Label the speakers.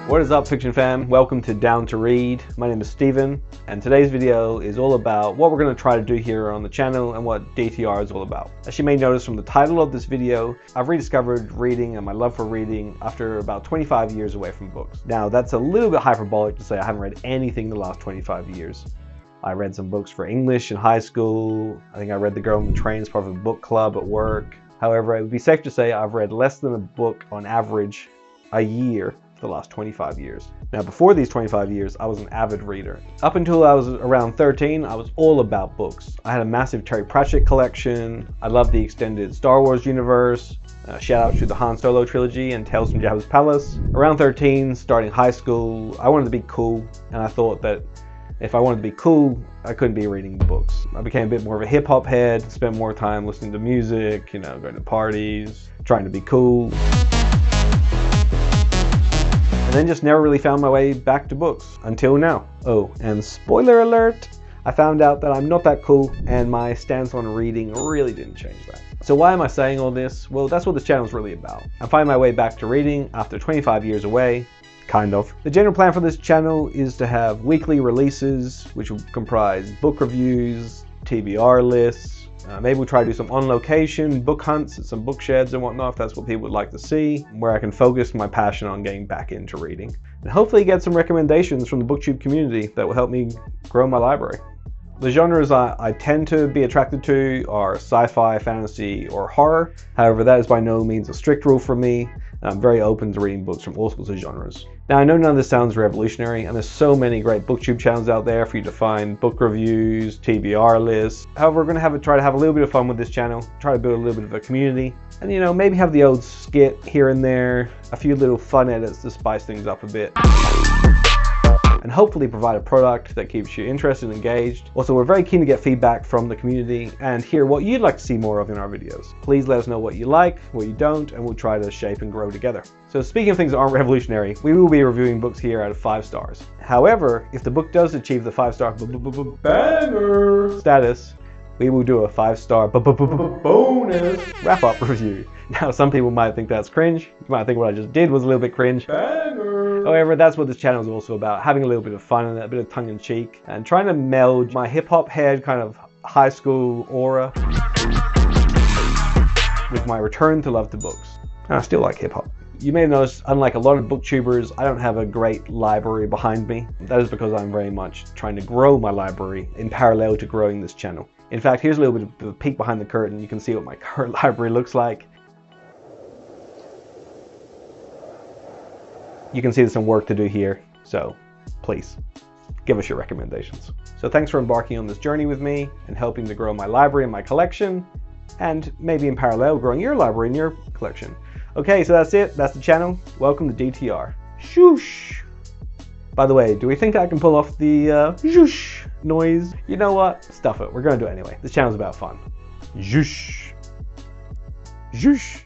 Speaker 1: What is up, fiction fam? Welcome to Down to Read. My name is Steven, and today's video is all about what we're going to try to do here on the channel and what DTR is all about. As you may notice from the title of this video, I've rediscovered reading and my love for reading after about 25 years away from books. Now, that's a little bit hyperbolic to say I haven't read anything in the last 25 years. I read some books for English in high school. I think I read The Girl on the Train as part of a book club at work. However, it would be safe to say I've read less than a book on average a year for the last 25 years. Now, before these 25 years, I was an avid reader. Up until I was around 13, I was all about books. I had a massive Terry Pratchett collection. I loved the extended Star Wars universe. Shout out to the Han Solo trilogy and Tales from Jabba's Palace. Around 13, starting high school, I wanted to be cool, and I thought that if I wanted to be cool, I couldn't be reading books. I became a bit more of a hip-hop head, spent more time listening to music, going to parties, trying to be cool. And then just never really found my way back to books until now. Oh, and spoiler alert, I found out that I'm not that cool and my stance on reading really didn't change that. So why am I saying all this? Well, that's what this channel is really about. I'm finding my way back to reading after 25 years away, kind of. The general plan for this channel is to have weekly releases, which will comprise book reviews, TBR lists. Maybe we'll try to do some on-location book hunts at some book sheds and whatnot, if that's what people would like to see, where I can focus my passion on getting back into reading. And hopefully get some recommendations from the BookTube community that will help me grow my library. The genres I tend to be attracted to are sci-fi, fantasy, or horror. However, that is by no means a strict rule for me. I'm very open to reading books from all sorts of genres. Now, I know none of this sounds revolutionary, and there's so many great BookTube channels out there for you to find book reviews, TBR lists. However, we're going to try to have a little bit of fun with this channel, try to build a little bit of a community, and maybe have the old skit here and there, a few little fun edits to spice things up a bit. And hopefully provide a product that keeps you interested and engaged. Also, we're very keen to get feedback from the community and hear what you'd like to see more of in our videos. Please let us know what you like, what you don't, and we'll try to shape and grow together. So speaking of things that aren't revolutionary, we will be reviewing books here out of 5 stars. However, if the book does achieve the 5-star banger status, we will do a 5-star bonus wrap-up review. Now, some people might think that's cringe. You might think what I just did was a little bit cringe. However, that's what this channel is also about, having a little bit of fun and a bit of tongue-in-cheek, and trying to meld my hip-hop head kind of high school aura with my return to love to books. And I still like hip-hop. You may have noticed, unlike a lot of booktubers, I don't have a great library behind me. That is because I'm very much trying to grow my library in parallel to growing this channel. In fact, here's a little bit of a peek behind the curtain. You can see what my current library looks like. You can see there's some work to do here, so please give us your recommendations. So thanks for embarking on this journey with me and helping to grow my library and my collection, and maybe in parallel growing your library and your collection. Okay, so that's it. That's the channel. Welcome to DTR. Shoosh. By the way, do we think I can pull off the zhoosh noise? You know what? Stuff it. We're going to do it anyway. This channel's about fun. Zhoosh. Zhoosh.